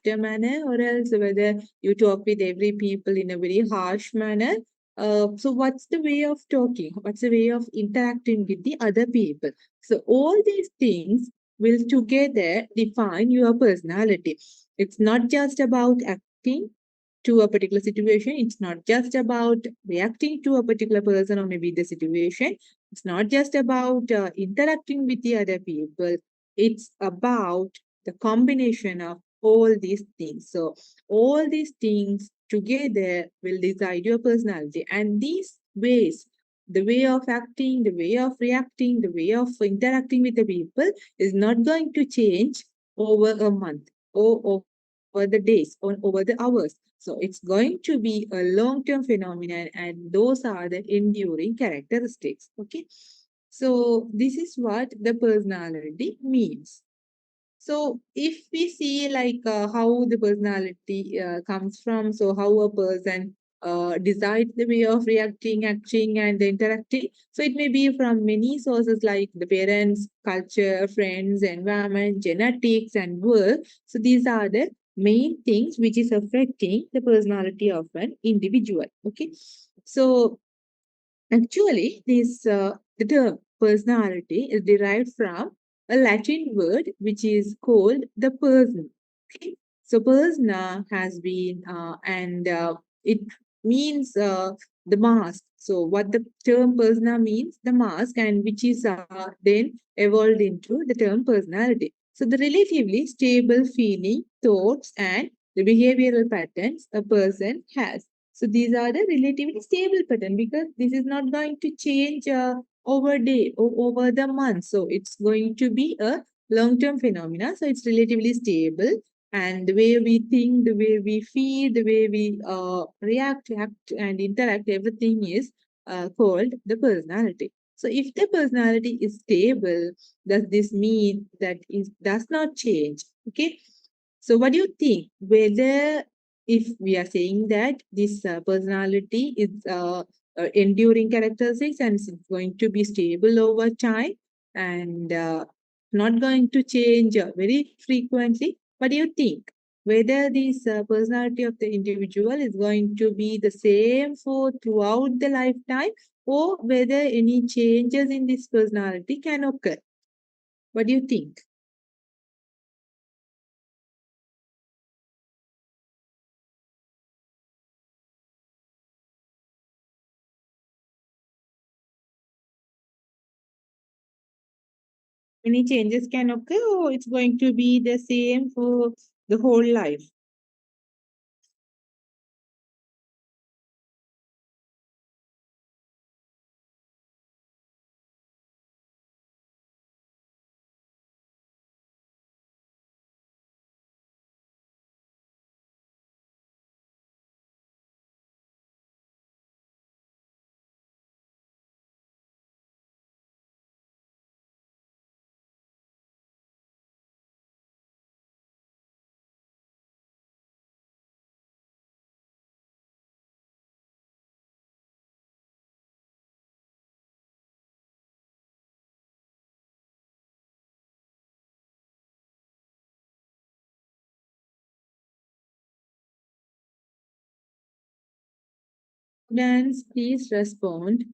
softer manner, or else whether you talk with every people in a very harsh manner. So what's the way of talking? What's the way of interacting with the other people? So all these things will together define your personality. It's not just about acting to a particular situation. It's not just about reacting to a particular person or maybe the situation. It's not just about interacting with the other people. It's about the combination of all these things. So all these things together will decide your personality. And these ways, the way of acting, the way of reacting, the way of interacting with the people is not going to change over a month or over the days or over the hours. So it's going to be a long-term phenomenon, and those are the enduring characteristics. Okay. So this is what the personality means. So if we see like how the personality comes from, so how a person decides the way of reacting, acting, and interacting. So it may be from many sources like the parents, culture, friends, environment, genetics, and work. So these are the main things which is affecting the personality of an individual. Okay. So actually, the term personality is derived from a Latin word which is called the person. Okay? So persona has been and it means the mask. So what the term persona means, the mask, and which is then evolved into the term personality. So the relatively stable feeling, thoughts, and the behavioral patterns a person has. So these are the relatively stable pattern because this is not going to change over day or over the month. So it's going to be a long-term phenomena. So it's relatively stable. And the way we think, the way we feel, the way we react, act, and interact, everything is called the personality. So if the personality is stable, does this mean that it does not change? Okay. So what do you think? Whether if we are saying that this personality is enduring characteristics and it's going to be stable over time and not going to change very frequently, what do you think? Whether this personality of the individual is going to be the same for throughout the lifetime or whether any changes in this personality can occur. What do you think? Any changes can occur or it's going to be the same for the whole life? Students, please respond.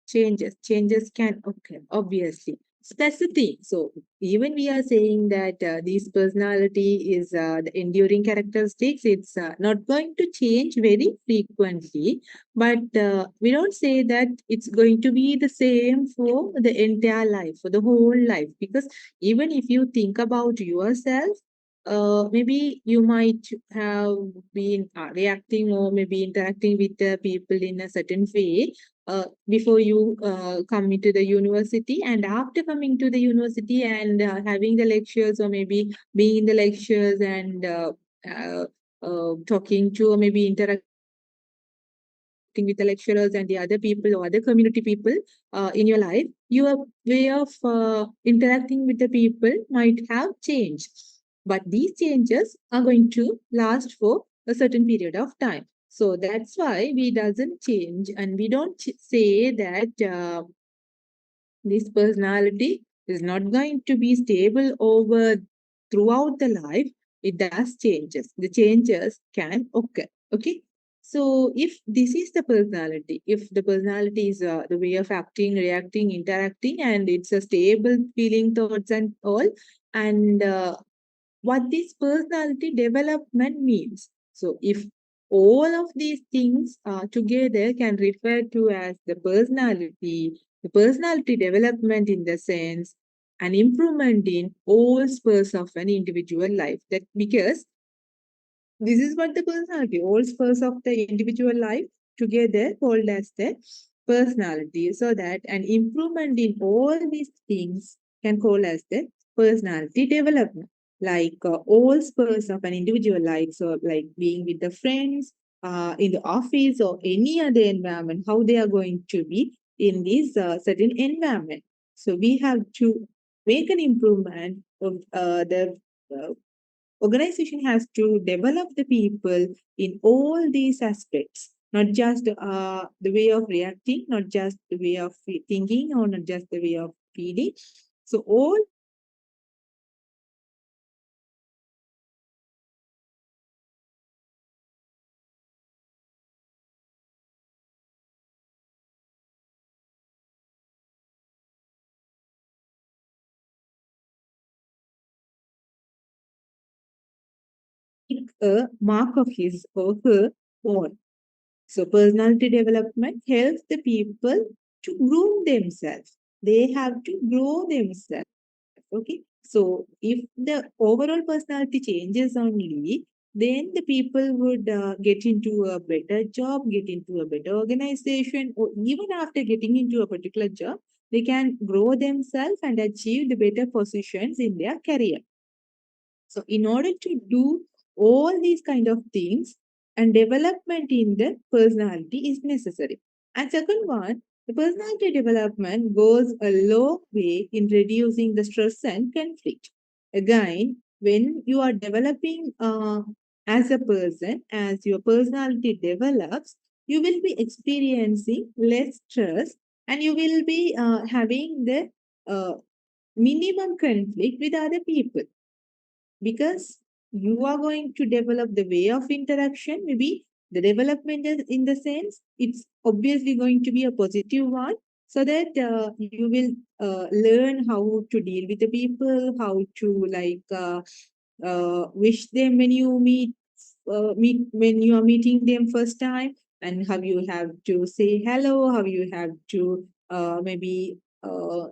Changes can occur, obviously. So that's the thing. So even we are saying that this personality is the enduring characteristics, it's not going to change very frequently, but we don't say that it's going to be the same for the entire life, for the whole life, because even if you think about yourself, maybe you might have been reacting or maybe interacting with the people in a certain way before you come into the university, and after coming to the university and having the lectures or maybe being in the lectures and uh, talking to or maybe interacting with the lecturers and the other people or other community people in your life, your way of interacting with the people might have changed, but these changes are going to last for a certain period of time. So that's why we doesn't change and we don't say that this personality It's not going to be stable over throughout the life. It does changes. The changes can occur. Okay. So if this is the personality, if the personality is the way of acting, reacting, interacting, and it's a stable feeling, thoughts, and all, and what this personality development means. So, if all of these things together can refer to as the personality development in the sense an improvement in all spheres of an individual life. That because this is what the personality, all spheres of the individual life together called as the personality. So that an improvement in all these things can call as the personality development. Like all spheres of an individual life, so like being with the friends, in the office or any other environment, how they are going to be in this certain environment. So we have to make an improvement of the uh, organization has to develop the people in all these aspects, not just the way of reacting, not just the way of thinking, or not just the way of feeling. So all a mark of his or her own. So personality development helps the people to groom themselves. They have to grow themselves. Okay. So if the overall personality changes only, then the people would get into a better job, get into a better organization, or even after getting into a particular job, they can grow themselves and achieve the better positions in their career. So in order to do all these kind of things, and development in the personality is necessary. And second one, the personality development goes a long way in reducing the stress and conflict. Again, when you are developing as a person, as your personality develops, you will be experiencing less stress, and you will be having the uh, minimum conflict with other people, because you are going to develop the way of interaction. Maybe the development is in the sense it's obviously going to be a positive one, so that you will learn how to deal with the people, how to wish them when you meet when you are meeting them first time, and how you have to say hello, how you have to maybe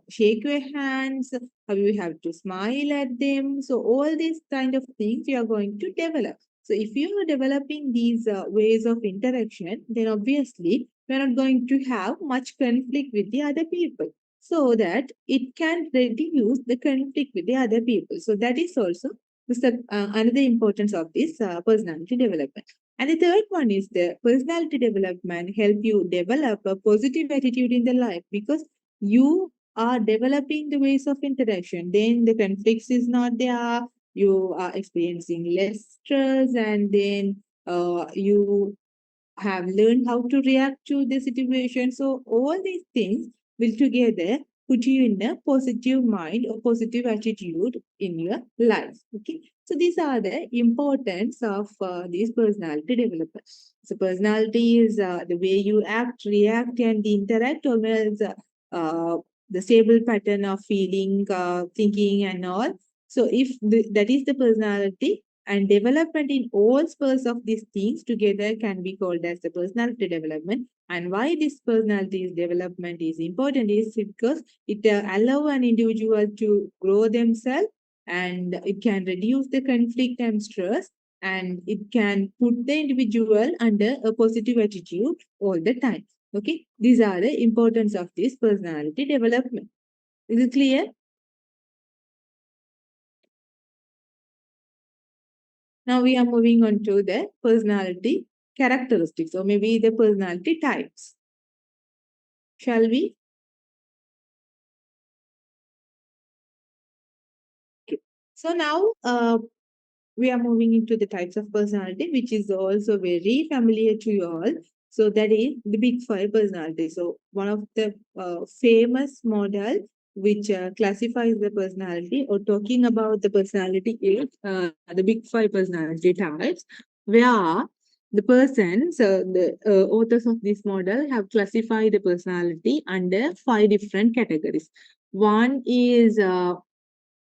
shake your hands, how you have to smile at them. So all these kind of things you are going to develop. So if you are developing these ways of interaction, then obviously you are not going to have much conflict with the other people, so that it can reduce the conflict with the other people. So that is also another importance of this personality development. And the third one is the personality development help you develop a positive attitude in the life, because you are developing the ways of interaction. Then the conflicts is not there. You are experiencing less stress, and then you have learned how to react to the situation. So all these things will together put you in a positive mind or positive attitude in your life. Okay. So these are the importance of these personality development. So personality is the way you act, react, and interact, or else the stable pattern of feeling, thinking, and all. So if that is the personality, and development in all spheres of these things together can be called as the personality development. And why this personality development is important is because it allow an individual to grow themselves, and it can reduce the conflict and stress, and it can put the individual under a positive attitude all the time. Okay, these are the importance of this personality development. Is it clear? Now we are moving on to the personality characteristics, or maybe the personality types. Shall we? Okay. So now we are moving into the types of personality, which is also very familiar to you all. So that is the big five personality. So one of the famous model which classifies the personality or talking about the personality is the big five personality types, where the authors of this model have classified the personality under five different categories. One is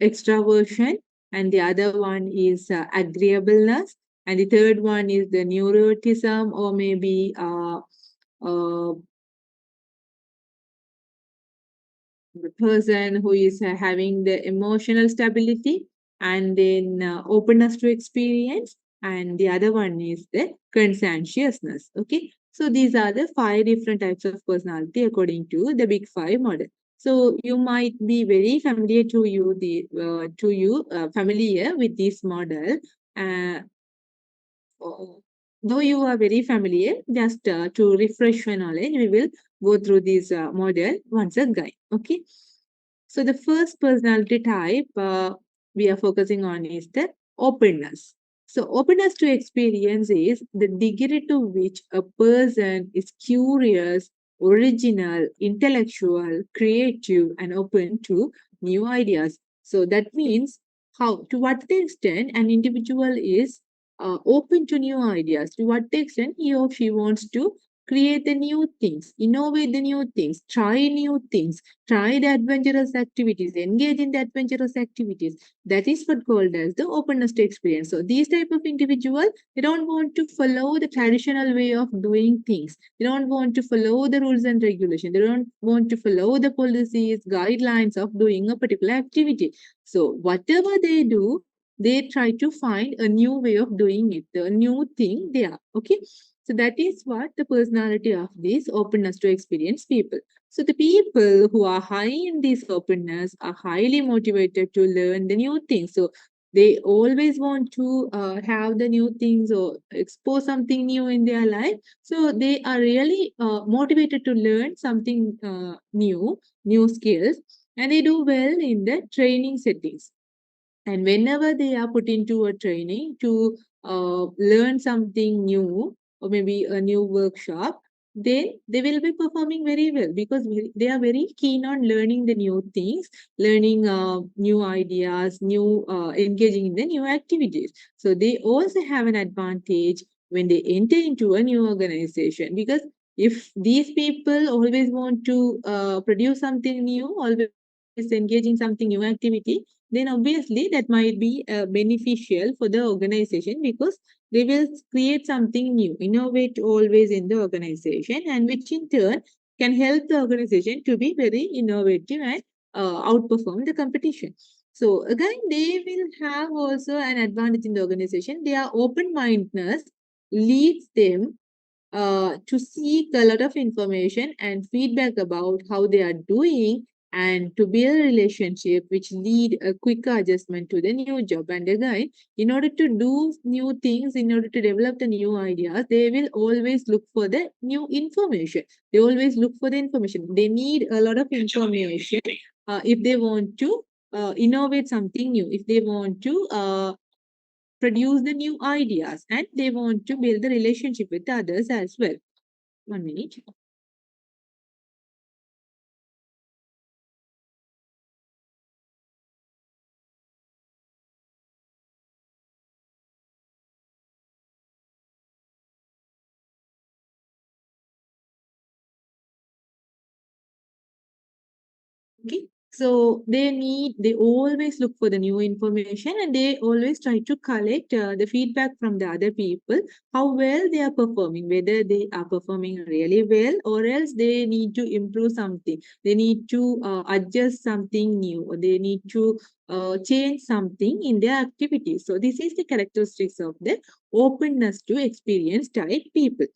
extraversion, and the other one is agreeableness, and the third one is the neuroticism, or maybe uh, the person who is having the emotional stability, and then openness to experience, and the other one is the conscientiousness. Okay, so these are the five different types of personality according to the big five model. So you might be very familiar to you familiar with this model. uh, Though you are very familiar, just to refresh your knowledge, we will go through this model once again. Okay. So the first personality type we are focusing on is the openness. So openness to experience is the degree to which a person is curious, original, intellectual, creative, and open to new ideas. So that means how to what extent an individual is open to new ideas, to what extent he or she wants to create the new things, innovate the new things, try new things, try the adventurous activities, engage in the adventurous activities. That is what called as the openness to experience. So these type of individual, they don't want to follow the traditional way of doing things. They don't want to follow the rules and regulation. They don't want to follow the policies, guidelines of doing a particular activity. So whatever they do, they try to find a new way of doing it, a new thing there. Okay. So that is what the personality of these openness to experience people. So the people who are high in this openness are highly motivated to learn the new things. So they always want to have the new things or expose something new in their life. So they are really motivated to learn something new skills, and they do well in the training settings. And whenever they are put into a training to learn something new, or maybe a new workshop, they will be performing very well because they are very keen on learning the new things, learning new ideas, new engaging in the new activities. So they also have an advantage when they enter into a new organization, because if these people always want to produce something new, always engage in something new activity, then obviously that might be beneficial for the organization, because they will create something new, innovate always in the organization, and which in turn can help the organization to be very innovative and outperform the competition. So again, they will have also an advantage in the organization. Their open mindedness leads them to seek a lot of information and feedback about how they are doing, and to build a relationship which lead a quicker adjustment to the new job. And again, in order to do new things, in order to develop the new ideas, they will always look for the new information. They always look for the information. They need a lot of information if they want to innovate something new, if they want to produce the new ideas, and they want to build the relationship with others as well. 1 minute. Okay. So they always look for the new information, and they always try to collect the feedback from the other people, how well they are performing, whether they are performing really well, or else they need to improve something. They need to adjust something new, or they need to change something in their activities. So this is the characteristics of the openness to experience type people.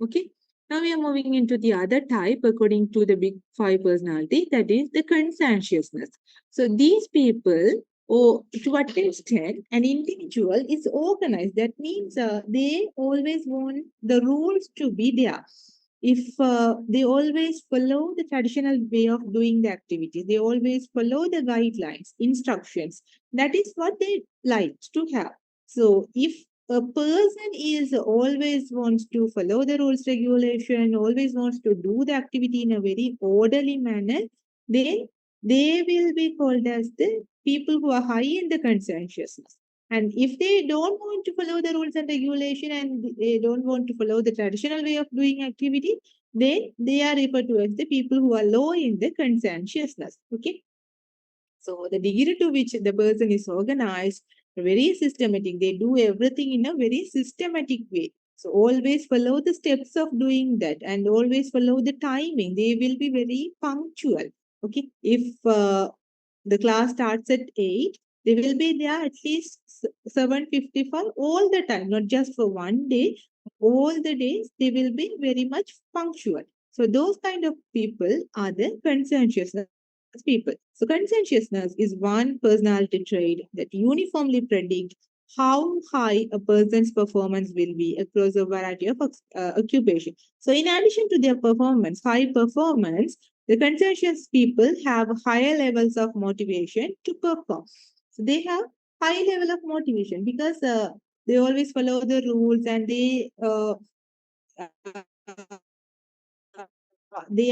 Okay. Now we are moving into the other type according to the big five personality, that is the conscientiousness. So these people, or to what extent an individual is organized, that means they always want the rules to be there. If they always follow the traditional way of doing the activities, they always follow the guidelines, instructions. That is what they like to have. So if a person is always wants to follow the rules regulation, always wants to do the activity in a very orderly manner, then they will be called as the people who are high in the conscientiousness. And if they don't want to follow the rules and regulation and they don't want to follow the traditional way of doing activity, then they are referred to as the people who are low in the conscientiousness. Okay. So the degree to which the person is organized, very systematic, they do everything in a very systematic way. So always follow the steps of doing that and always follow the timing. They will be very punctual. Okay. If the class starts at 8, they will be there at least 7:55 all the time, not just for one day. All the days they will be very much punctual. So those kind of people are the conscientious people. So conscientiousness is one personality trait that uniformly predicts how high a person's performance will be across a variety of occupation. So in addition to their performance, high performance, the conscientious people have higher levels of motivation to perform. So they have high level of motivation because they always follow the rules and they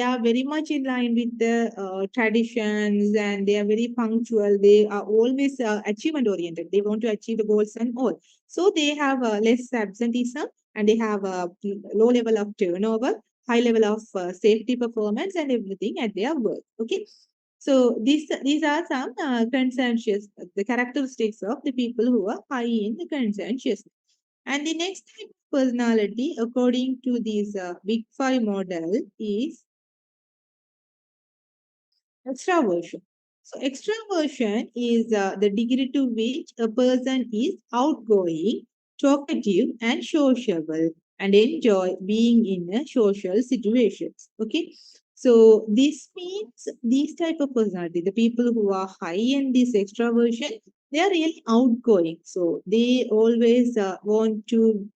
are very much in line with the traditions and they are very punctual. They are always achievement oriented. They want to achieve the goals and all. So they have less absenteeism and they have a low level of turnover, high level of safety performance and everything at their work. Okay. So these are some conscientious, the characteristics of the people who are high in the conscientious. And the next type of personality, according to this Big Five model, is extraversion. So, extraversion is the degree to which a person is outgoing, talkative, and sociable, and enjoy being in a social situations. Okay, so this means these type of personality, the people who are high in this extraversion, they are really outgoing. So they always want to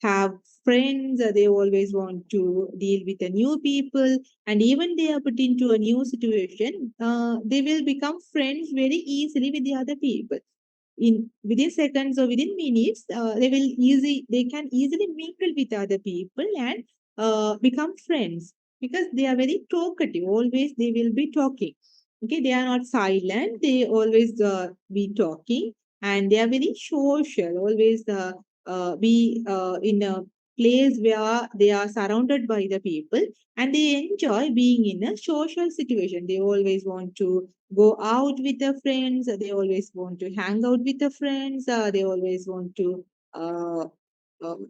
have friends. They always want to deal with the new people, and even they are put into a new situation, they will become friends very easily with the other people in within seconds or within minutes. They can easily mingle with other people and become friends because they are very talkative. Always they will be talking. Okay, they are not silent. They always be talking, and they are very social. Always be in a place where they are surrounded by the people and they enjoy being in a social situation. They always want to go out with their friends. They always want to hang out with their friends. They always want to uh,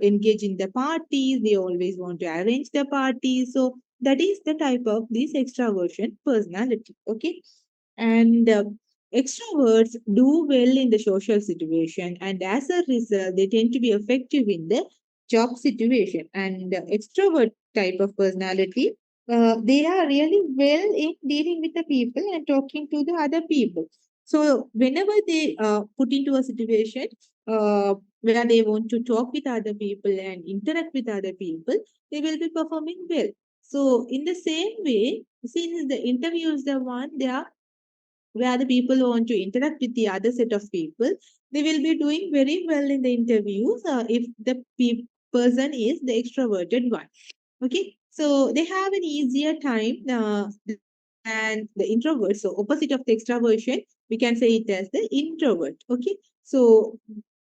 engage in the parties. They always want to arrange the parties. So that is the type of this extraversion personality. Okay, and extroverts do well in the social situation, and as a result, they tend to be effective in the job situation. And extrovert type of personality, they are really well in dealing with the people and talking to the other people. So whenever they put into a situation where they want to talk with other people and interact with other people, they will be performing well. So in the same way, since the interview is the one they are where the people want to interact with the other set of people, they will be doing very well in the interviews if the person is the extroverted one. Okay, so they have an easier time than the introvert. So opposite of the extraversion, we can say it as the introvert. Okay, so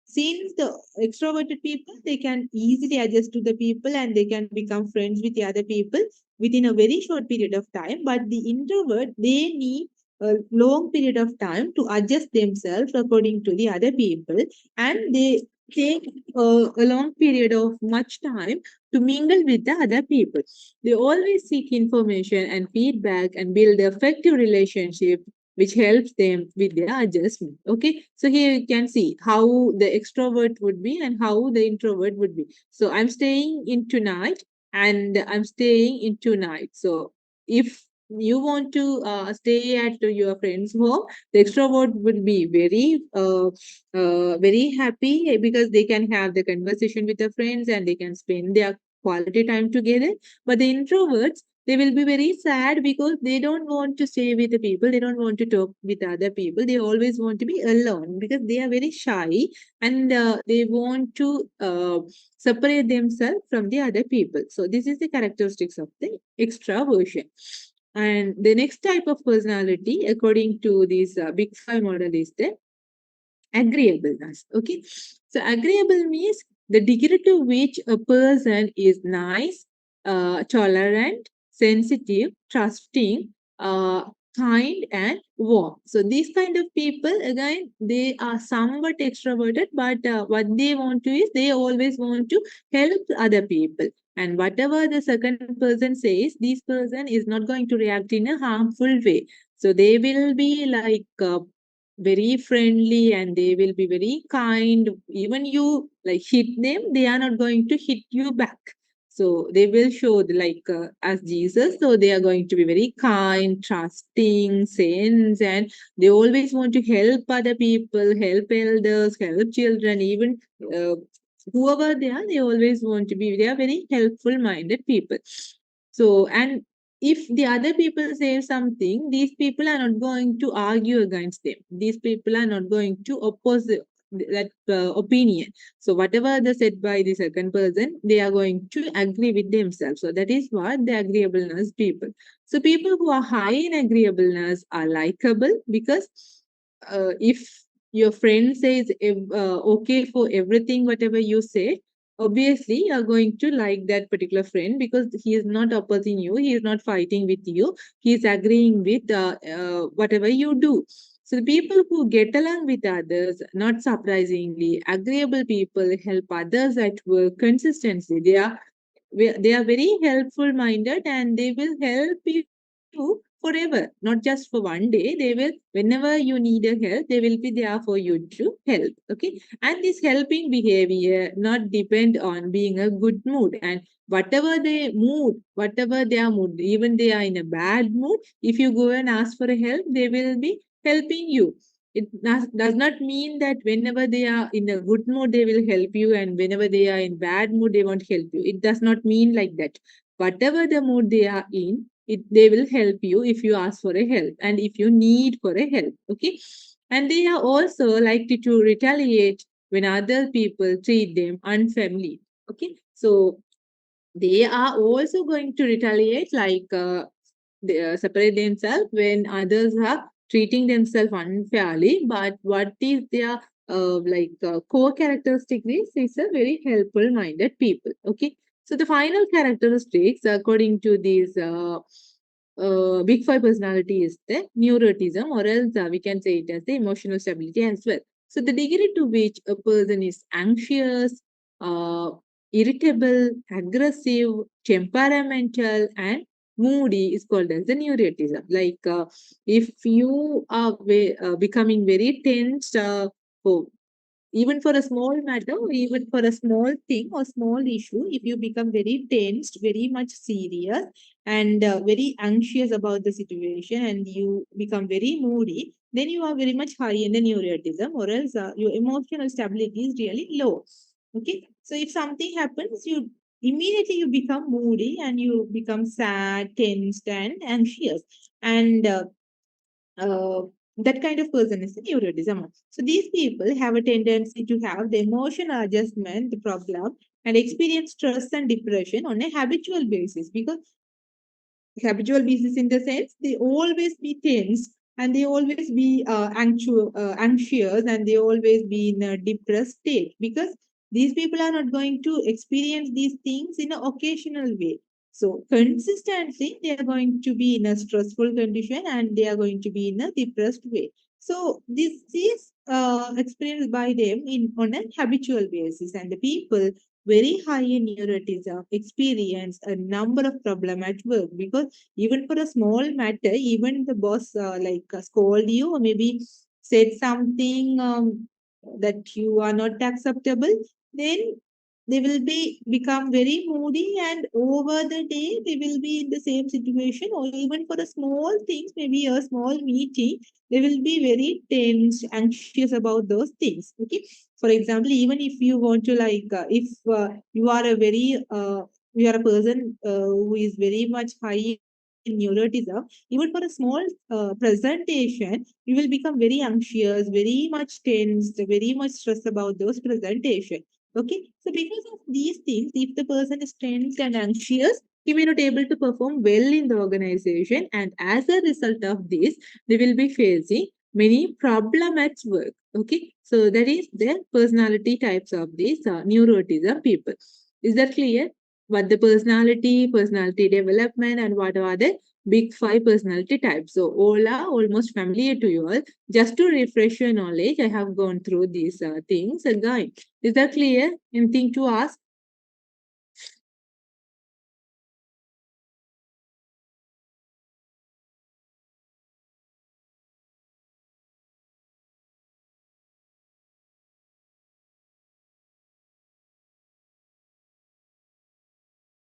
since the extroverted people, they can easily adjust to the people and they can become friends with the other people within a very short period of time. But the introvert, they need a long period of time to adjust themselves according to the other people, and they take a long period of much time to mingle with the other people. They always seek information and feedback and build effective relationship which helps them with their adjustment. Okay, so here you can see how the extrovert would be and how the introvert would be. So I'm staying in tonight and I'm staying in tonight. So if you want to stay at your friend's home, the extrovert would be very happy because they can have the conversation with their friends and they can spend their quality time together. But the introverts, they will be very sad because they don't want to stay with the people. They don't want to talk with other people. They always want to be alone because they are very shy and they want to separate themselves from the other people. So this is the characteristics of the extraversion. And the next type of personality, according to this Big Five model, is the agreeableness. Okay, so agreeable means the degree to which a person is nice, tolerant, sensitive, trusting, uh, kind, and warm. So these kind of people, again, they are somewhat extroverted, but what they want to is they always want to help other people. And whatever the second person says, this person is not going to react in a harmful way. So they will be like very friendly, and they will be very kind. Even you like hit them, they are not going to hit you back. So they will show as Jesus. So they are going to be very kind, trusting, saints, and they always want to help other people, help elders, help children, even uh, whoever they are. They always want to be. They are very helpful minded people. So, and if the other people say something, these people are not going to argue against them. These people are not going to oppose that opinion. So, whatever they said by the second person, they are going to agree with themselves. So, that is what the agreeableness people. So, people who are high in agreeableness are likable, because if your friend says okay for everything, whatever you say, obviously you are going to like that particular friend, because he is not opposing you, he is not fighting with you, he is agreeing with whatever you do. So the people who get along with others, not surprisingly, agreeable people help others at work consistently. They are very helpful minded, and they will help you forever, not just for one day. They will, whenever you need a help, they will be there for you to help. Okay, and this helping behavior not depend on being a good mood. And whatever their mood, even they are in a bad mood, if you go and ask for a help, they will be helping you. It does not mean that whenever they are in a good mood, they will help you, and whenever they are in bad mood, they won't help you. It does not mean like that. Whatever the mood they are in, they will help you if you ask for a help and if you need for a help. Okay. And they are also likely to retaliate when other people treat them unfairly. Okay. So they are also going to retaliate, they separate themselves when others are treating themselves unfairly. But what is their core characteristic is a very helpful minded people. Okay, so the final characteristics according to these big five personality is the neurotism, or else we can say it as the emotional stability as well. So the degree to which a person is anxious, uh, irritable, aggressive, temperamental, and moody is called as the neuroticism. If you are becoming very tense for even for a small matter, or even for a small thing or small issue, if you become very tensed, very much serious, and very anxious about the situation, and you become very moody, then you are very much high in the neuroticism, or else your emotional stability is really low. Okay, so if something happens, you immediately you become moody, and you become sad, tensed, and anxious. And uh, that kind of person is a neurotism. So these people have a tendency to have the emotional adjustment problem and experience stress and depression on a habitual basis, because habitual basis in the sense they always be tense, and they always be anxious, and they always be in a depressed state, because these people are not going to experience these things in an occasional way. So consistently they are going to be in a stressful condition, and they are going to be in a depressed way. So this is experienced by them in on a habitual basis, and the people very high in neuroticism experience a number of problem at work, because even for a small matter, even the boss scold you, or maybe said something that you are not acceptable, then they will be become very moody, and over the day they will be in the same situation. Or even for the small things, maybe a small meeting, they will be very tense, anxious about those things. Okay, for example, even if you want to if you are a very you are a person who is very much high in neuroticism, even for a small presentation, you will become very anxious, very much tense, very much stressed about those presentation. Okay, so because of these things, if the person is tense and anxious, He may not able to perform well in the organization, and as a result of this, they will be facing many problem at work. Okay, so that is the personality types of these neurotism people. Is that clear? What the personality development, and what are the big five personality types? So all are almost familiar to you all. Just to refresh your knowledge, I have gone through these things again. Is that clear? Anything to ask?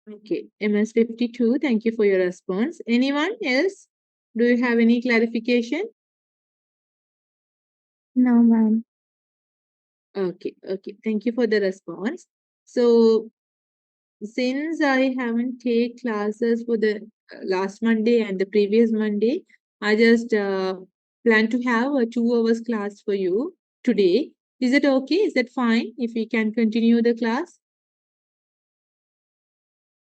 Okay, MS52, thank you for your response. Anyone else? Do you have any clarification? No, ma'am. Okay, okay, thank you for the response. So, since I haven't take classes for the last Monday and the previous Monday, I just plan to have a 2 hours class for you today. Is it okay? Is that fine if we can continue the class?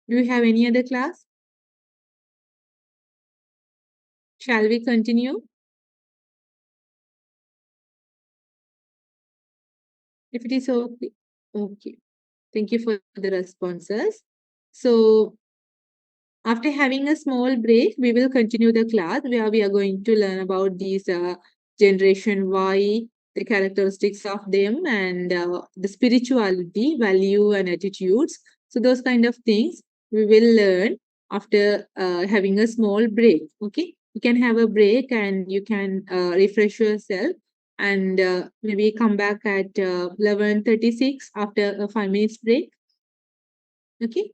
Do you have any other class? Shall we continue? If it is okay. Okay. Thank you for the responses. So, after having a small break, we will continue the class where we are going to learn about these Generation Y, the characteristics of them, and the spirituality, value, and attitudes. So, those kind of things we will learn after having a small break. Okay, you can have a break and you can refresh yourself and maybe come back at 11:36 after a 5 minutes break. Okay.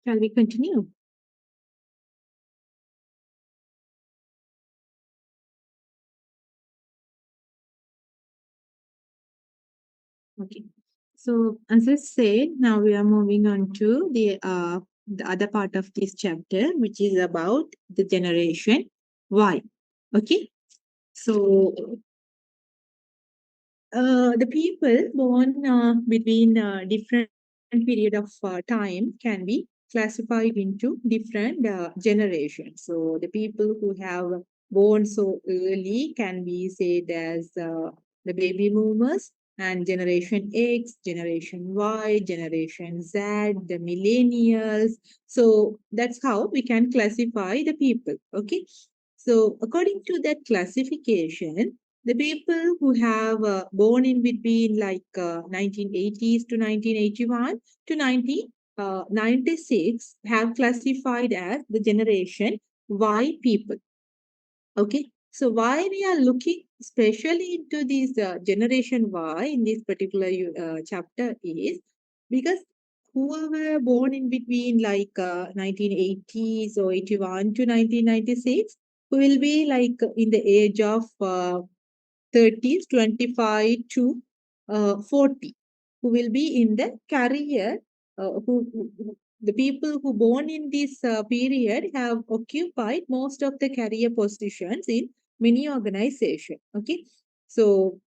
Shall we continue? Okay. So, as I said, now we are moving on to the other part of this chapter, which is about the generation Y. Okay. So, the people born between different period of time can be classified into different generations. So the people who have born so early can be said as the baby boomers, and generation X, generation Y, generation Z, the millennials. So that's how we can classify the people. Okay. So according to that classification, the people who have born in between 1980s to 1981 to 1996 have classified as the generation Y people. Okay, so why we are looking especially into this generation Y in this particular chapter is because who were born in between 1980s or 81 to 1996 who will be like in the age of 30s, 25 to 40, who will be in the career, the people who born in this period have occupied most of the career positions in many organizations. Okay, so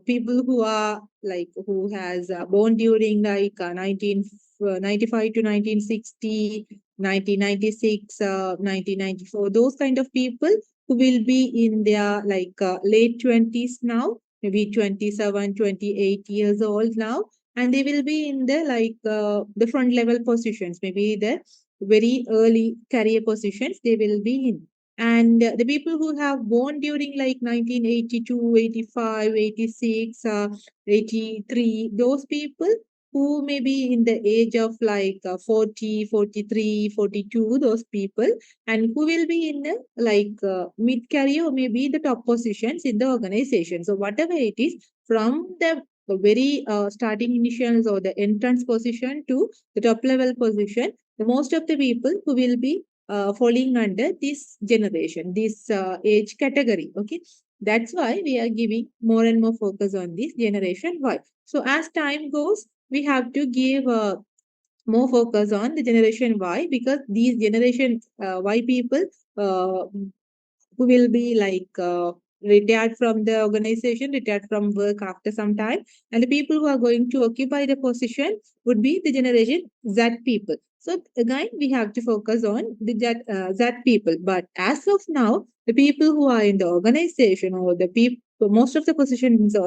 people who are like who has born during 1995 to 1960, 1996, 1994, those kind of people who will be in their late 20s now, maybe 27, 28 years old now, and they will be in the front level positions, maybe the very early career positions they will be in. And the people who have born during 1982, 85, 86, 83, those people who may be in the age of 40, 43, 42, those people, and who will be in the mid career or maybe the top positions in the organization. So whatever it is, from the very starting initials or the entrance position to the top level position, the most of the people who will be falling under this generation, this age category. Okay, that's why we are giving more and more focus on this generation Y. So as time goes, we have to give more focus on the generation Y because these generation Y people uh, who will be retired from the organization, retired from work after some time. And the people who are going to occupy the position would be the generation Z people. So again, we have to focus on the Z people. But as of now, the people who are in the organization or the people, most of the positions in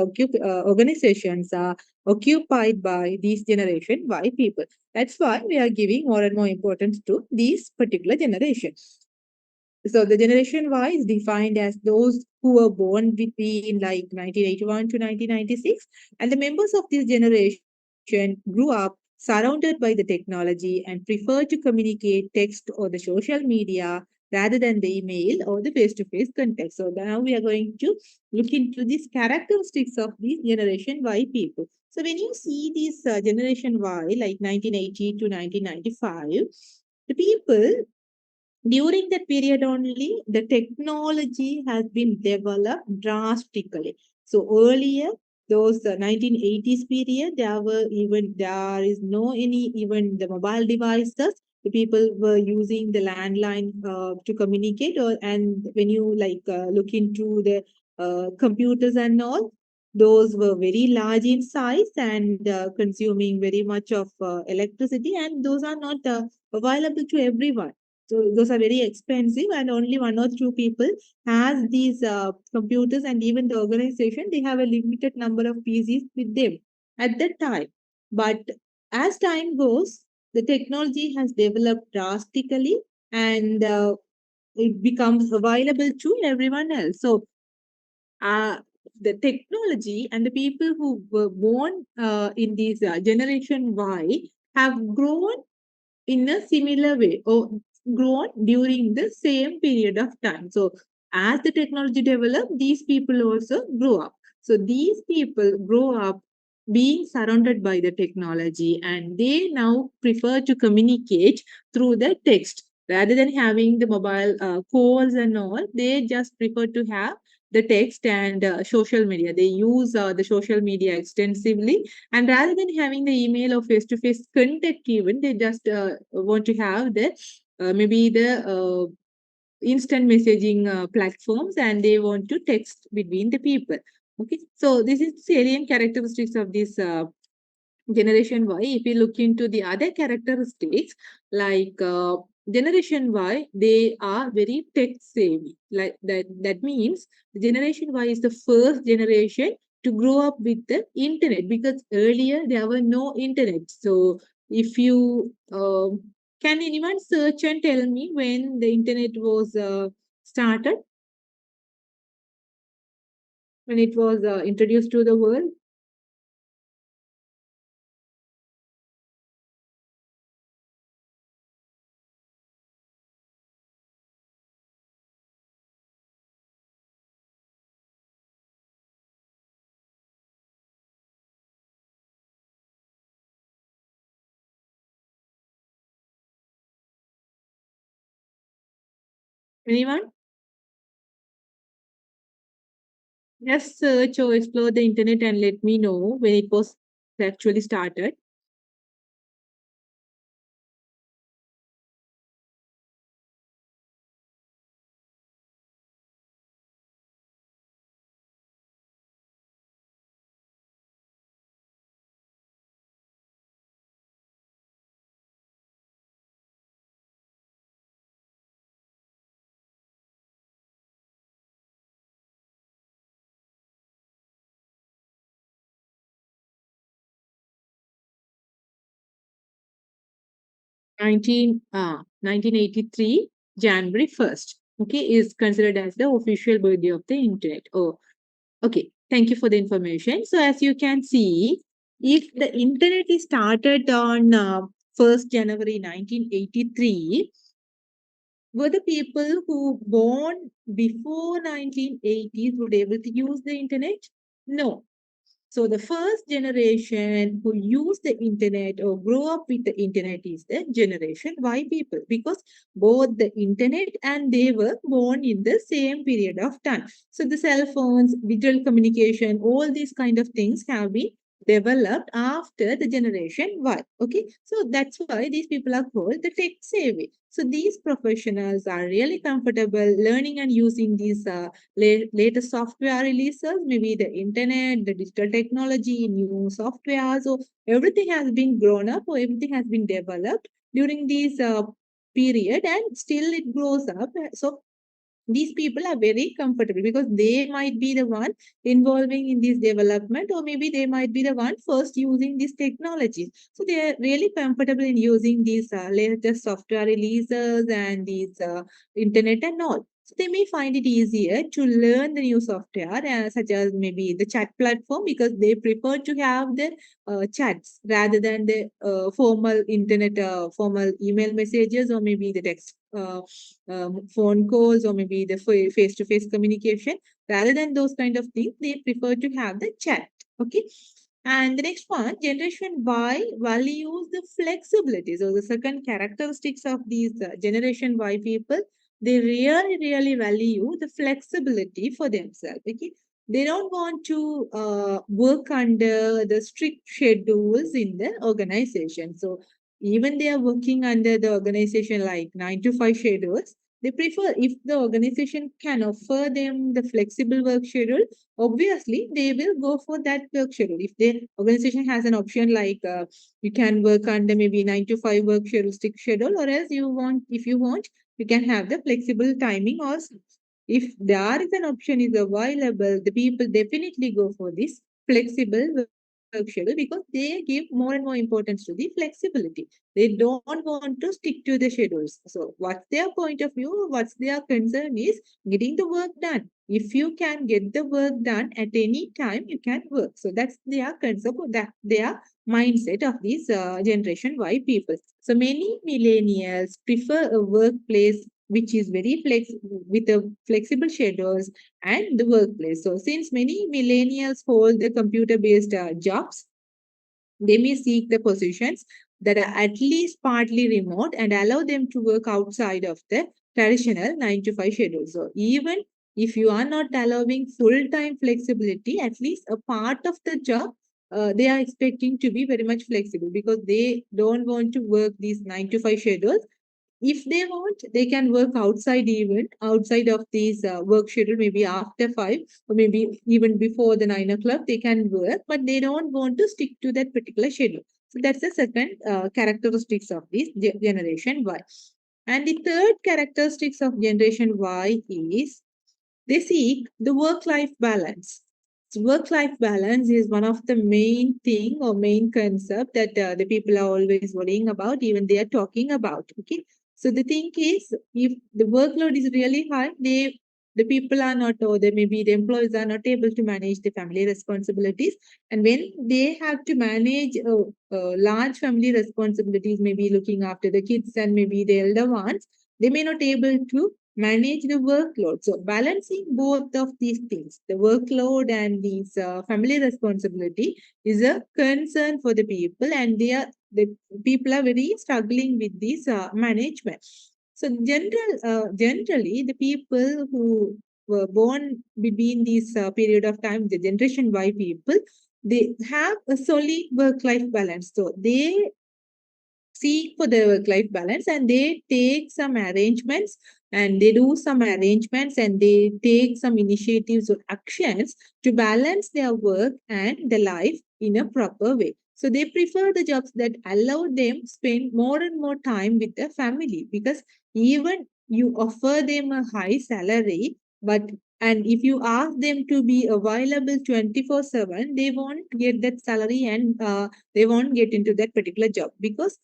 organizations are occupied by these generation Y people. That's why we are giving more and more importance to these particular generations. So the generation Y is defined as those who were born between 1981 to 1996, and the members of this generation grew up surrounded by the technology and prefer to communicate text or the social media rather than the email or the face-to-face contact. So now we are going to look into these characteristics of these generation Y people. So when you see this generation Y, like 1980 to 1995, the people during that period only, the technology has been developed drastically. So earlier, those 1980s period, there is no any even the mobile devices. The people were using the landline to communicate, and when you look into the computers and all, those were very large in size and consuming very much of electricity, and those are not available to everyone. So those are very expensive, and only one or two people has these computers, and even the organization they have a limited number of PCs with them at that time. But as time goes, the technology has developed drastically, and it becomes available to everyone else. So uh, the technology and the people who were born in this generation Y have grown in a similar way or grown during the same period of time. So as the technology developed, these people also grow up. So these people grow up being surrounded by the technology, and they now prefer to communicate through the text rather than having the mobile calls and all. They just prefer to have the text and social media. They use the social media extensively, and rather than having the email or face-to-face contact, even they just want to have the maybe the instant messaging platforms, and they want to text between the people. Okay, so this is salient characteristics of this Generation Y. If we look into the other characteristics, like Generation Y, they are very tech savvy. Like that, that means the Generation Y is the first generation to grow up with the internet, because earlier there were no internet. So if you can anyone search and tell me when the internet was started, when it was introduced to the world? Anyone? Just search or explore the internet and let me know when it was actually started. Nineteen 1983, January 1st, okay, is considered as the official birthday of the internet. Oh, okay. Thank you for the information. So, as you can see, if the internet is started on 1st January 1983, were the people who born before 1980s would able to use the internet? No. So the first generation who use the internet or grow up with the internet is the generation Y people, because both the internet and they were born in the same period of time. So the cell phones, digital communication, all these kind of things have been developed after the generation Y. Okay, so that's why these people are called the tech savvy. So these professionals are really comfortable learning and using these latest software releases, maybe the internet, the digital technology, new software. So everything has been grown up or everything has been developed during this period, and still it grows up. So these people are very comfortable because they might be the one involving in this development, or maybe they might be the one first using these technologies. So they are really comfortable in using these latest software releases and these internet and all. So they may find it easier to learn the new software, such as maybe the chat platform, because they prefer to have the chats rather than the formal internet, formal email messages, or maybe the text phone calls, or maybe the face-to-face communication. Rather than those kind of things, they prefer to have the chat. Okay. And the next one, Generation Y values the flexibility. So the second characteristics of these Generation Y people, they really, really value the flexibility for themselves. Okay. They don't want to work under the strict schedules in the organization. So even they are working under the organization like 9 to 5 schedules, they prefer, if the organization can offer them the flexible work schedule, obviously they will go for that work schedule. If the organization has an option like you can work under maybe 9 to 5 work schedule, stick schedule, or else you want, if you want, you can have the flexible timing also. If there is an option is available, the people definitely go for this flexible work schedule, because they give more and more importance to the flexibility. They don't want to stick to the schedules. So what's their point of view? What's their concern is getting the work done. If you can get the work done at any time, you can work. So that's their concept, that their mindset of these Generation Y people. So many millennials prefer a workplace which is very with a flexible schedules and the workplace. So since many millennials hold the computer-based jobs, They may seek the positions that are at least partly remote and allow them to work outside of the traditional 9 to 5 schedule. So, even if you are not allowing full time flexibility, at least a part of the job they are expecting to be very much flexible because they don't want to work these 9 to 5 schedules. If they want, they can work outside, even outside of these work schedule, maybe after 5 or maybe even before the 9 o'clock they can work, but they don't want to stick to that particular schedule. So that's the second characteristics of this generation Y. And the third characteristics of generation Y is they seek the work-life balance. So work-life balance is one of the main thing or main concept that the people are always worrying about, even they are talking about. Okay, so the thing is, if the workload is really high, the people are not, or they maybe the employees are not able to manage the family responsibilities, and when they have to manage large family responsibilities, maybe looking after the kids and maybe the elder ones, they may not able to manage the workload. So balancing both of these things, the workload and these family responsibility, is a concern for the people, and the people are very struggling with this management. So generally, the people who were born between this period of time, the generation Y people, they have a solid work-life balance. So they seek for the work-life balance and they take some arrangements and they do some arrangements and they take some initiatives or actions to balance their work and the life in a proper way. So they prefer the jobs that allow them spend more and more time with their family, because even you offer them a high salary, but and if you ask them to be available 24/7, they won't get that salary and they won't get into that particular job, because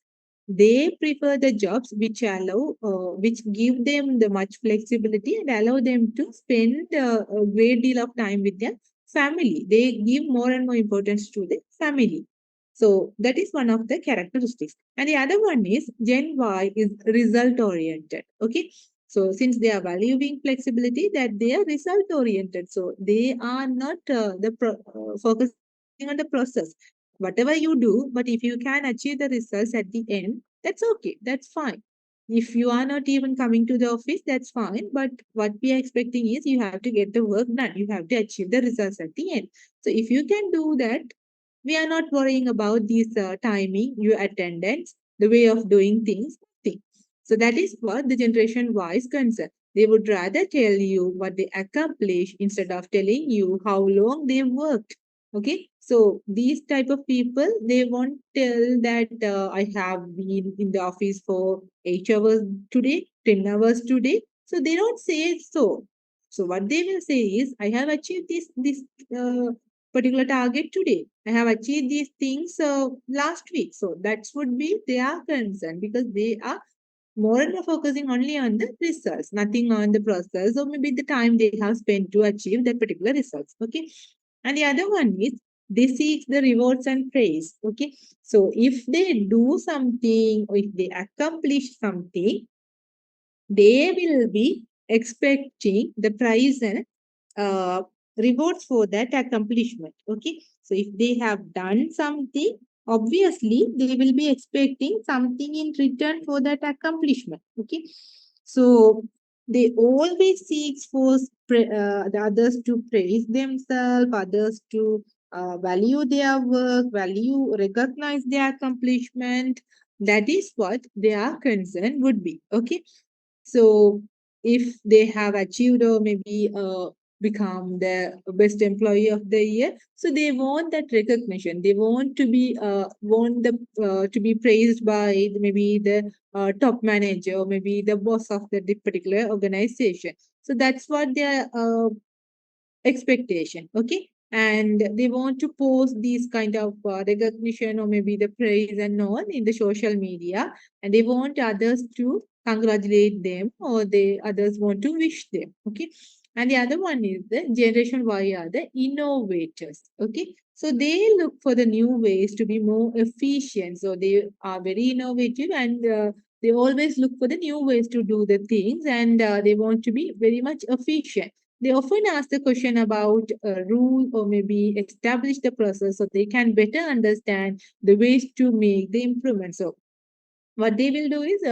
they prefer the jobs which allow, which give them the much flexibility and allow them to spend a great deal of time with their family. They give more and more importance to the family. So that is one of the characteristics. And the other one is Gen Y is result oriented. Okay. So since they are valuing flexibility, that they are result oriented. So they are not focusing on the process, whatever you do, but if you can achieve the results at the end, that's okay, that's fine. If you are not even coming to the office, that's fine, but what we are expecting is you have to get the work done, you have to achieve the results at the end. So if you can do that, we are not worrying about this timing, your attendance, the way of doing things. Thing. So that is what the generation Y is concerned. They would rather tell you what they accomplish instead of telling you how long they worked. Okay, so these type of people, they won't tell that I have been in the office for 8 hours today, 10 hours today. So they don't say so. So what they will say is, I have achieved this uh, particular target today. I have achieved these things last week. So that would be their concern, because they are more and more focusing only on the results, nothing on the process or maybe the time they have spent to achieve that particular results. Okay. And the other one is they seek the rewards and praise. Okay. So if they do something or if they accomplish something, they will be expecting the prize and uh, rewards for that accomplishment. Okay, so if they have done something, obviously they will be expecting something in return for that accomplishment. Okay, so they always seek for the others to praise themselves, others to value their work, value, recognize their accomplishment. That is what their concern would be. Okay, so if they have achieved or maybe become the best employee of the year, so they want that recognition. They want to be to be praised by maybe the top manager or maybe the boss of the particular organization. So that's what their expectation. Okay, and they want to post these kind of recognition or maybe the praise and all in the social media, and they want others to congratulate them or they others want to wish them. Okay, and the other one is the generation Y are the innovators. Okay, so they look for the new ways to be more efficient, so they are very innovative and they always look for the new ways to do the things, and they want to be very much efficient. they often ask the question about a rule or maybe establish the process so they can better understand the ways to make the improvement. So what they will do is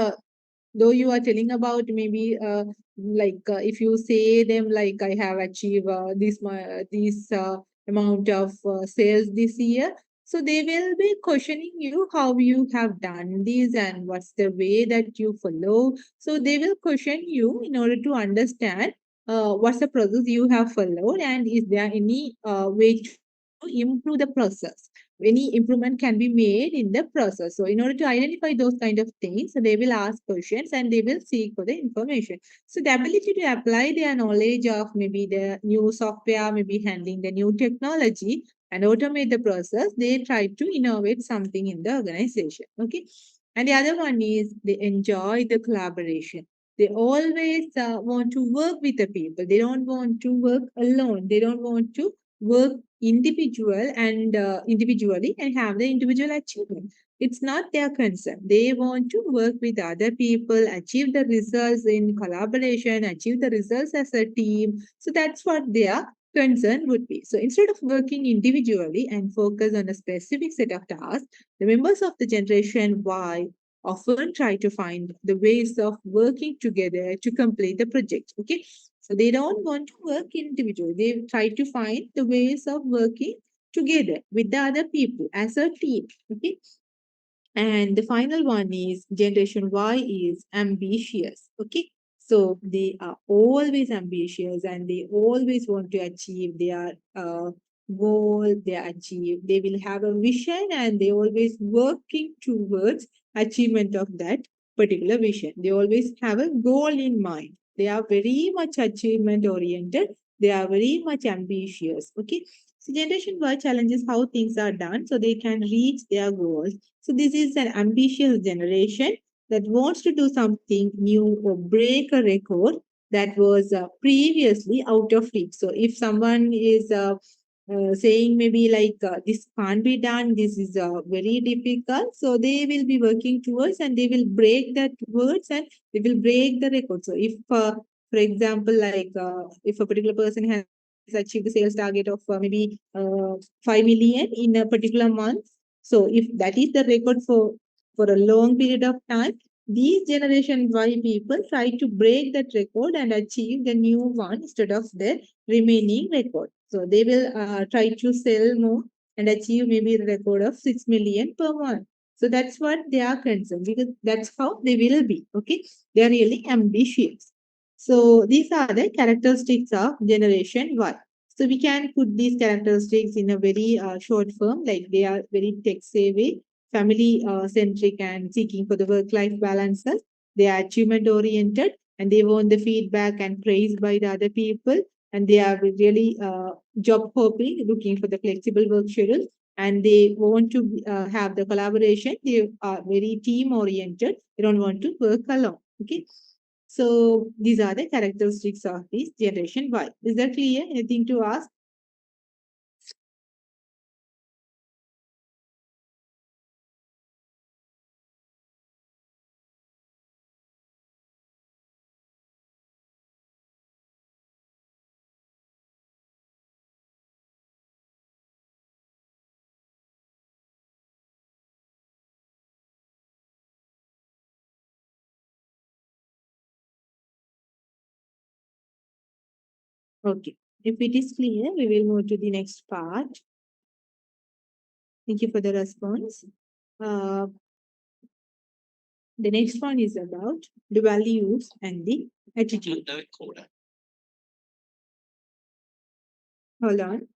though you are telling about maybe if you say them like I have achieved this amount of sales this year, so they will be questioning you how you have done this and what's the way that you follow. So they will question you in order to understand what's the process you have followed and is there any way to improve the process, any improvement can be made in the process. So in order to identify those kind of things, so they will ask questions and they will seek for the information. So the ability to apply their knowledge of maybe the new software, maybe handling the new technology and automate the process, they try to innovate something in the organization. Okay. And the other one is they enjoy the collaboration. They always want to work with the people. They don't want to work alone. They don't want to work individually and have the individual achievement. It's not their concern. They want to work with other people, achieve the results in collaboration, achieve the results as a team. So that's what their concern would be. So instead of working individually and focus on a specific set of tasks, the members of the generation Y often try to find the ways of working together to complete the project. Okay, so they don't want to work individually. They try to find the ways of working together with the other people as a team. Okay. And the final one is Generation Y is ambitious. Okay. So they are always ambitious and they always want to achieve their goal, they will have a vision and they always working towards achievement of that particular vision. They always have a goal in mind. They are very much achievement oriented. They are very much ambitious. Okay. So Generation Y challenges how things are done so they can reach their goals. So this is an ambitious generation that wants to do something new or break a record that was previously out of reach. So if someone is saying maybe this can't be done, this is very difficult, so they will be working towards and they will break that words and they will break the record. So if, for example, if a particular person has achieved the sales target of maybe 5 million in a particular month, so if that is the record for a long period of time, these generation Y people try to break that record and achieve the new one instead of the remaining record. So they will try to sell more and achieve maybe a record of 6 million per month. So that's what they are concerned because that's how they will be. Okay. They are really ambitious. So these are the characteristics of generation Y. So we can put these characteristics in a very short form, like they are very tech savvy, family centric, and seeking for the work life balances. They are achievement oriented and they want the feedback and praise by the other people. And they are really job hopping, looking for the flexible work schedule. And they want to have the collaboration. They are very team oriented. They don't want to work alone. Okay. So these are the characteristics of this generation Y. Is that clear? Anything to ask? Okay. If it is clear, we will move to the next part. Thank you for the response. Uh, the next one is about the values and the attitude. Hold on.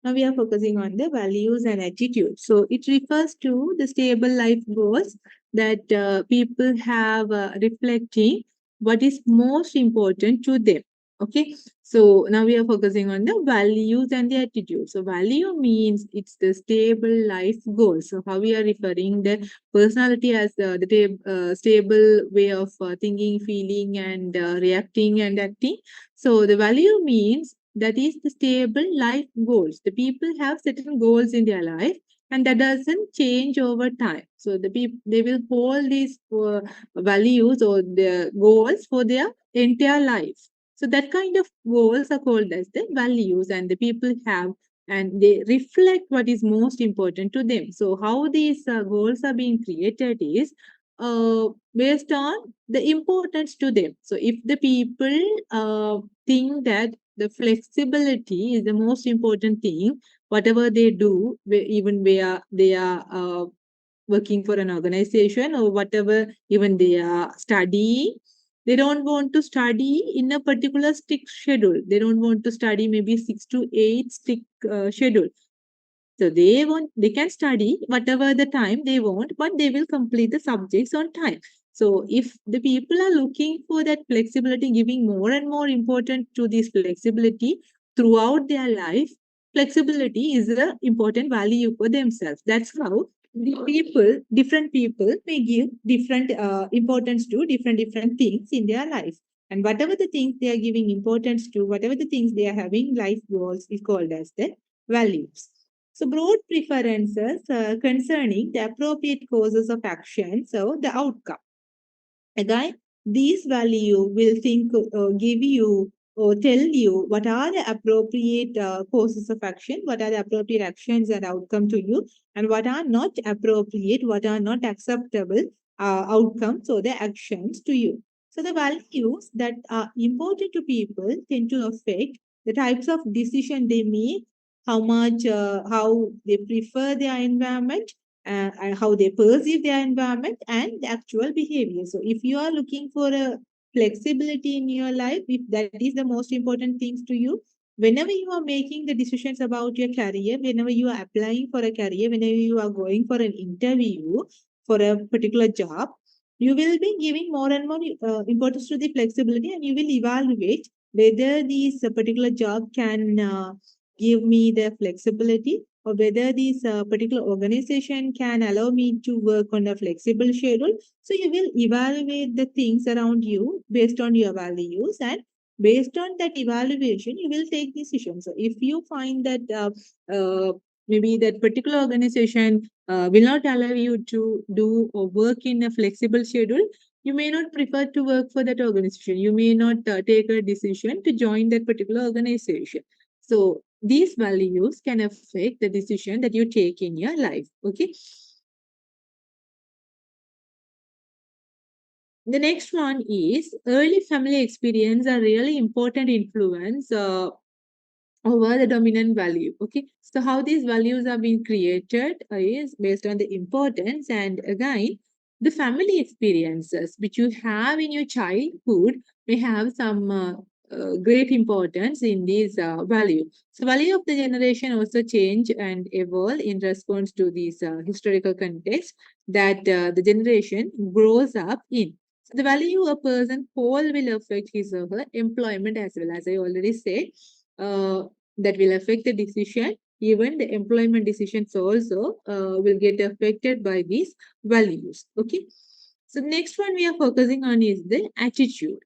Now we are focusing on the values and attitude. So it refers to the stable life goals that people have reflecting what is most important to them. Okay, so now we are focusing on the values and the attitude. So value means it's the stable life goal. So how we are referring the personality as stable way of thinking, feeling, and reacting and acting. So the value means that is the stable life goals. The people have certain goals in their life, and that doesn't change over time. So the people they will hold these values or the goals for their entire life. So that kind of goals are called as the values, and the people have, and they reflect what is most important to them. So how these goals are being created is based on the importance to them. So if the people think that the flexibility is the most important thing, whatever they do, even where they are working for an organization or whatever, even they are studying, they don't want to study in a particular strict schedule. They don't want to study maybe 6 to 8 strict schedule. So they can study whatever the time they want, but they will complete the subjects on time. So if the people are looking for that flexibility, giving more and more importance to this flexibility throughout their life, flexibility is an important value for themselves. That's how different people may give different importance to different things in their life. And whatever the things they are giving importance to, whatever the things they are having life goals is called as the values. So, broad preferences concerning the appropriate courses of action, so the outcome. Again, these value will give you or tell you what are the appropriate courses of action, what are the appropriate actions and outcome to you, and what are not appropriate, what are not acceptable outcomes or the actions to you. So the values that are important to people tend to affect the types of decision they make, how they prefer their environment, and how they perceive their environment and the actual behavior. So, if you are looking for a flexibility in your life, if that is the most important things to you, whenever you are making the decisions about your career, whenever you are applying for a career, whenever you are going for an interview for a particular job, you will be giving more and more importance to the flexibility, and you will evaluate whether this particular job can give me the flexibility, or whether this particular organization can allow me to work on a flexible schedule. So you will evaluate the things around you based on your values, and based on that evaluation, you will take decisions. So if you find that maybe that particular organization will not allow you to do or work in a flexible schedule, you may not prefer to work for that organization. You may not take a decision to join that particular organization. So these values can affect the decision that you take in your life. Okay. The next one is early family experience a really important influence over the dominant value. Okay, so how these values are being created is based on the importance, and again, the family experiences which you have in your childhood may have some great importance in these value. So, value of the generation also change and evolve in response to these historical context that the generation grows up in. So, the value a person hold will affect his or her employment as well. As I already said, uh, that will affect the decision. Even the employment decisions also will get affected by these values. Okay. So next one we are focusing on is the attitude.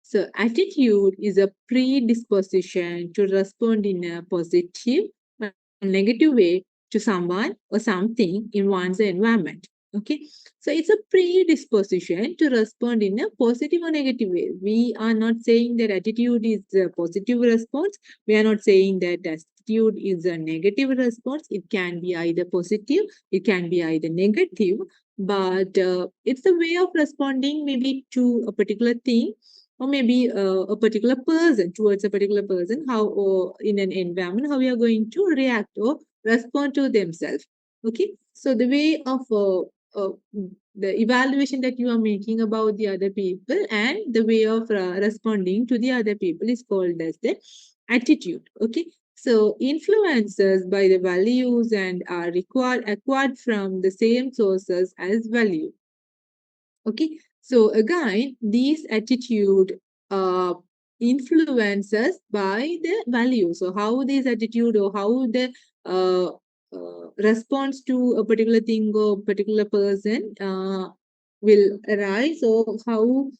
So attitude is a predisposition to respond in a positive or negative way to someone or something in one's environment. Okay. So it's a predisposition to respond in a positive or negative way. We are not saying that attitude is a positive response. We are not saying that attitude is a negative response. It can be either positive, it can be either negative, but it's a way of responding maybe to a particular thing, or maybe a particular person, towards a particular person, how or in an environment, how we are going to react or respond to themselves. Okay, so the way of the evaluation that you are making about the other people and the way of responding to the other people is called as the attitude. Okay, So influences by the values and are required acquired from the same sources as value. Okay, so again, these attitude uh, influences by the value. So how this attitude or how the response to a particular thing or particular person will arise, or how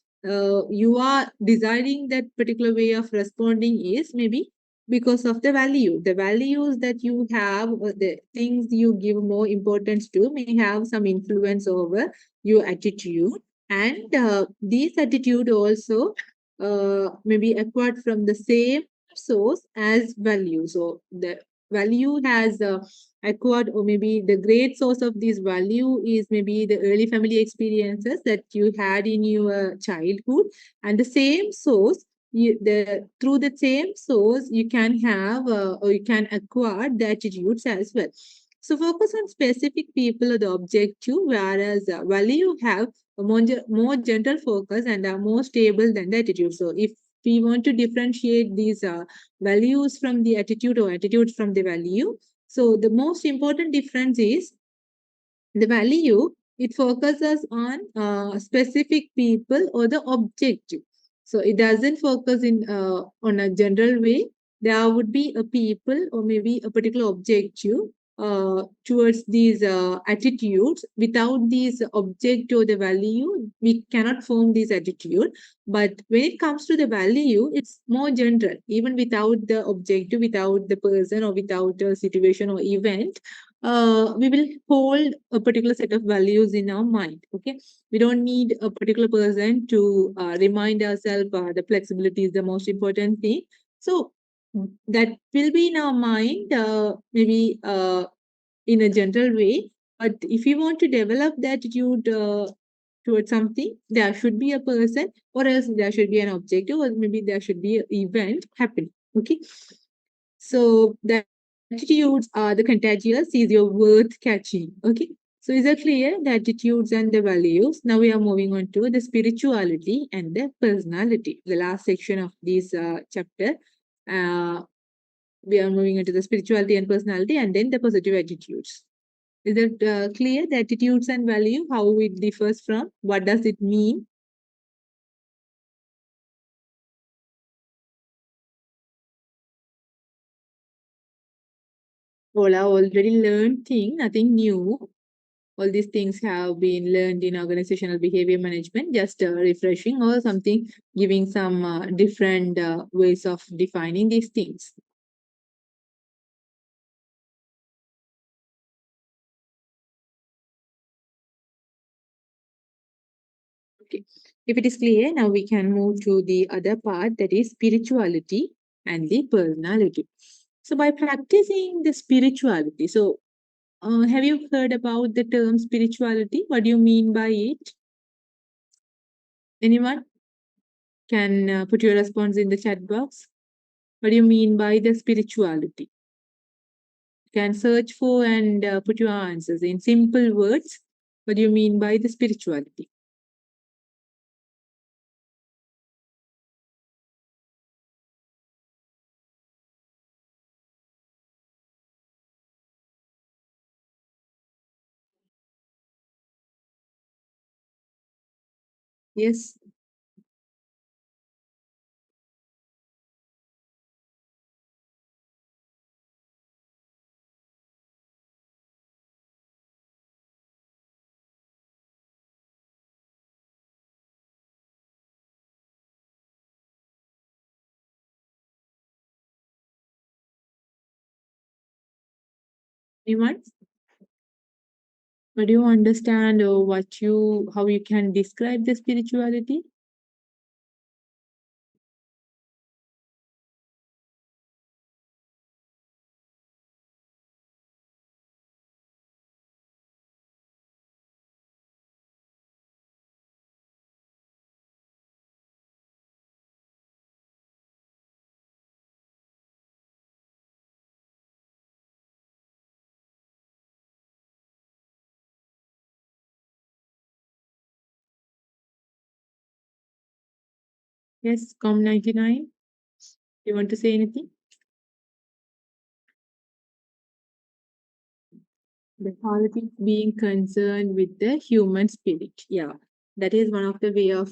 you are deciding that particular way of responding is maybe because of the value. The values that you have, or the things you give more importance to, may have some influence over your attitude, and these attitude also maybe acquired from the same source as value. So the value has acquired, or maybe the great source of this value is maybe the early family experiences that you had in your childhood, and the same source, through the same source you can have or you can acquire the attitudes as well. So focus on specific people or the objective, whereas value have a more general focus and are more stable than the attitude. So if we want to differentiate these values from the attitude or attitudes from the value, so the most important difference is the value, it focuses on specific people or the objective. So it doesn't focus in on a general way. There would be a people or maybe a particular objective towards these attitudes. Without these object or the value, we cannot form this attitude. But when it comes to the value, it's more general. Even without the objective, without the person or without a situation or event, we will hold a particular set of values in our mind. Okay, we don't need a particular person to remind ourselves the flexibility is the most important thing. So that will be in our mind, maybe in a general way. But if you want to develop the attitude towards something, there should be a person, or else there should be an objective, or maybe there should be an event happening. Okay, so the attitudes are the contagious, is your worth catching. Okay. So is it clear? The attitudes and the values. Now we are moving on to the spirituality and the personality. The last section of this chapter. Uh, we are moving into the spirituality and personality, and then the positive attitudes. Is it clear? The attitudes and value, how it differs from, what does it mean? Ola already learned thing, nothing new. All these things have been learned in organizational behavior management, just refreshing or something, giving some different ways of defining these things. Okay. If it is clear, now we can move to the other part, that is spirituality and the personality. So by practicing the spirituality, so have you heard about the term spirituality? What do you mean by it? Anyone can put your response in the chat box. What do you mean by the spirituality? Can search for and put your answers in simple words. What do you mean by the spirituality? Yes, anyone? What do you understand, or how you can describe the spirituality? Yes, Com 99. You want to say anything? The quality of being concerned with the human spirit. Yeah, that is one of the way of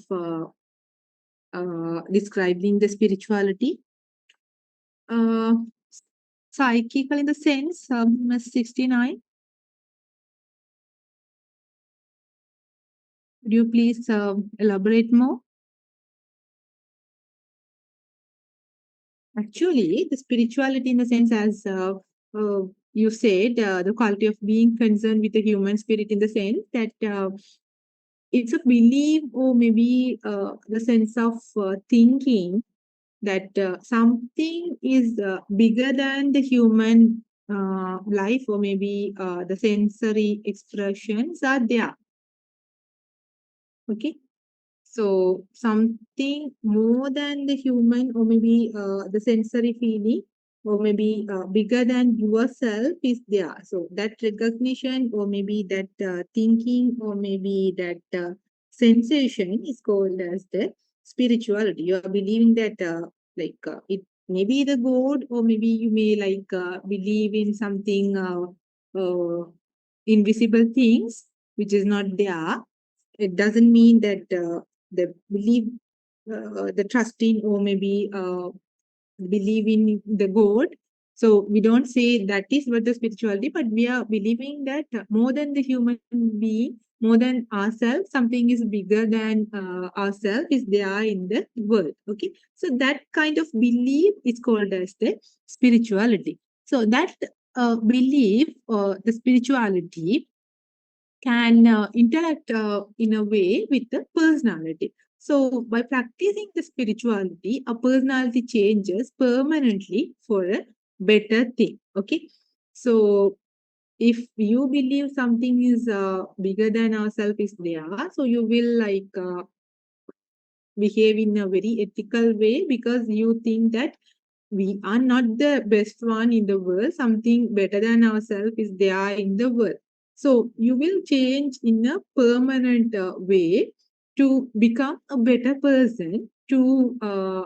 describing the spirituality. Uh, Psychical in the sense, 69. Could you please elaborate more? Actually, the spirituality in the sense, as you said, the quality of being concerned with the human spirit in the sense that it's a belief or maybe the sense of thinking that something is bigger than the human life or maybe the sensory expressions are there. Okay. So something more than the human or maybe the sensory feeling or maybe bigger than yourself is there. So that recognition or maybe that thinking or maybe that sensation is called as the spirituality. You are believing that it may be the God or maybe you may believe in something invisible things which is not there. It doesn't mean that the belief, the trusting, or maybe believe in the God. So we don't say that is what the spirituality, but we are believing that more than the human being, more than ourselves, something is bigger than ourselves is there in the world. Okay, so that kind of belief is called as the spirituality. So that belief, the spirituality can interact in a way with the personality. So, by practicing the spirituality, a personality changes permanently for a better thing. Okay, so if you believe something is bigger than ourselves is there, so you will behave in a very ethical way because you think that we are not the best one in the world. Something better than ourselves is there in the world. So you will change in a permanent way to become a better person, to uh,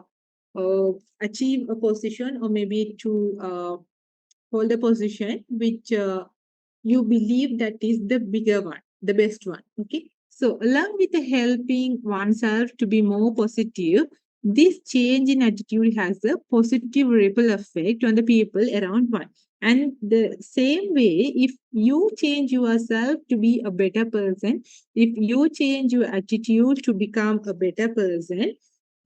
achieve a position or maybe to hold a position which you believe that is the bigger one, the best one. Okay. So, along with the helping oneself to be more positive, this change in attitude has a positive ripple effect on the people around one. And the same way, if you change yourself to be a better person, if you change your attitude to become a better person,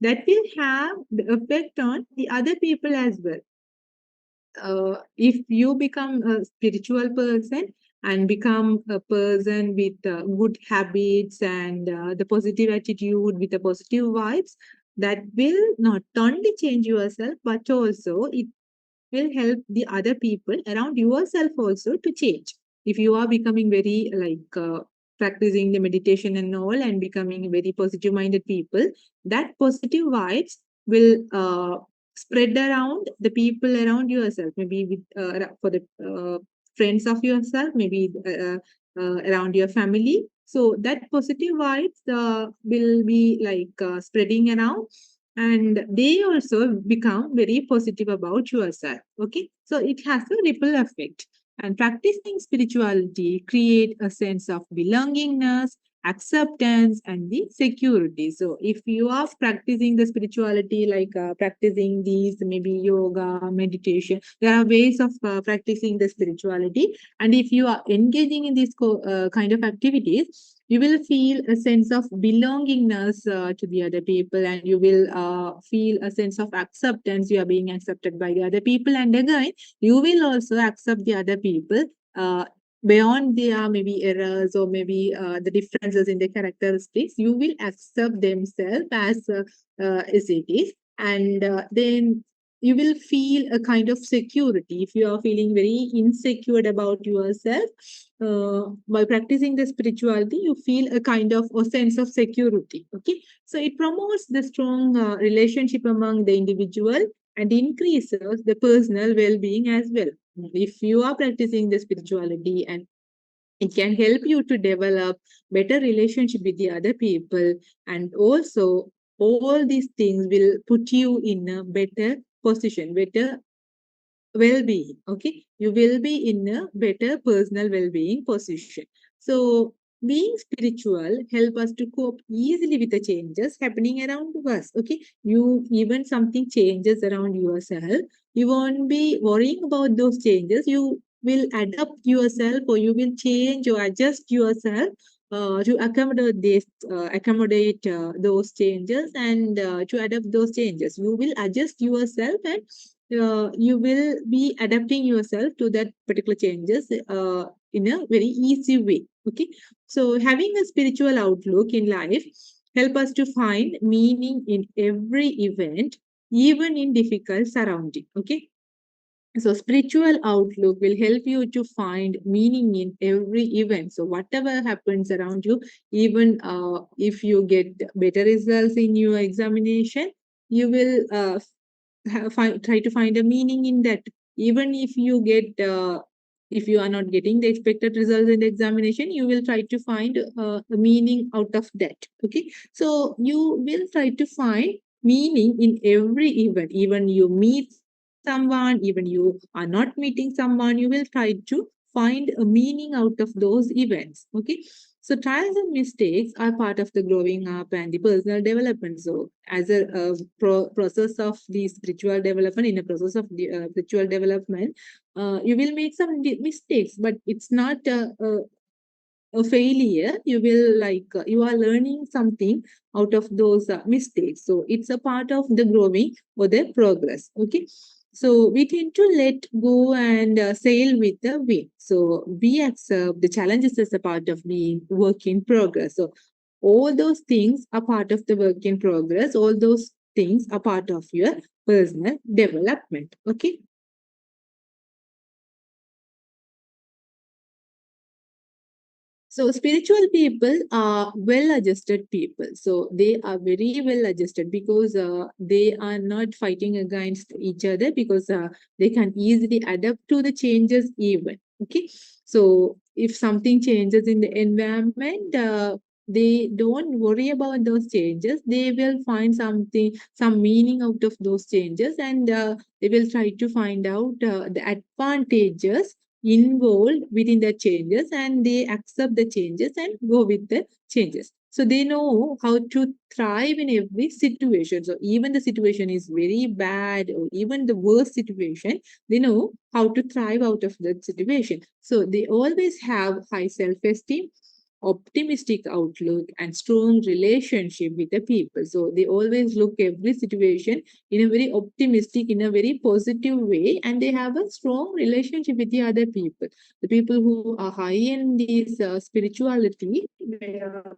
that will have the effect on the other people as well. If you become a spiritual person and become a person with good habits and the positive attitude with the positive vibes, that will not only change yourself but also it will help the other people around yourself also to change. If you are becoming very practicing the meditation and all and becoming very positive minded people, that positive vibes will spread around the people around yourself, maybe with for the friends of yourself, maybe around your family. So that positive vibes will be spreading around and they also become very positive about yourself. Okay, so it has a ripple effect, and practicing spirituality create a sense of belongingness, acceptance, and the security. So if you are practicing the spirituality, practicing these maybe yoga, meditation, there are ways of practicing the spirituality, and if you are engaging in these kind of activities, you will feel a sense of belongingness to the other people, and you will feel a sense of acceptance. You are being accepted by the other people, and again you will also accept the other people uh, beyond their maybe errors or maybe the differences in their characteristics. You will accept themselves as it is, and then you will feel a kind of security. If you are feeling very insecure about yourself, by practicing the spirituality, you feel a kind of a sense of security. Okay, so it promotes the strong relationship among the individual and increases the personal well-being as well. If you are practicing the spirituality, and it can help you to develop better relationship with the other people, and also all these things will put you in a better position, better well-being. Okay, you will be in a better personal well-being position. So being spiritual help us to cope easily with the changes happening around us. Okay, you even something changes around yourself, you won't be worrying about those changes. You will adapt yourself, or you will change or adjust yourself to accommodate those changes, and to adapt those changes. You will adjust yourself, and you will be adapting yourself to that particular changes in a very easy way. Okay, so having a spiritual outlook in life help us to find meaning in every event, even in difficult surrounding. Okay, so spiritual outlook will help you to find meaning in every event. So whatever happens around you, even if you get better results in your examination, you will try to find a meaning in that. Even if you are not getting the expected results in the examination, you will try to find a meaning out of that. Okay, so you will try to find meaning in every event. Even you meet someone, even you are not meeting someone, you will try to find a meaning out of those events. Okay, so trials and mistakes are part of the growing up and the personal development. So as a process of the spiritual development, in a process of the spiritual development, you will make some mistakes, but it's not a failure. You will you are learning something out of those mistakes. So it's a part of the growing or the progress. Okay, so we tend to let go and sail with the wind. So we accept the challenges as a part of being work in progress. So all those things are part of the work in progress. All those things are part of your personal development. Okay. So spiritual people are well-adjusted people. So they are very well-adjusted because they are not fighting against each other, because they can easily adapt to the changes even. Okay. So if something changes in the environment, they don't worry about those changes. They will find some meaning out of those changes, and they will try to find out the advantages involved within the changes, and they accept the changes and go with the changes. So they know how to thrive in every situation. So even the situation is very bad, or even the worst situation, they know how to thrive out of that situation. So they always have high self-esteem, optimistic outlook, and strong relationship with the people. So they always look every situation in a very optimistic, in a very positive way, and they have a strong relationship with the other people. The people who are high in this spirituality, they are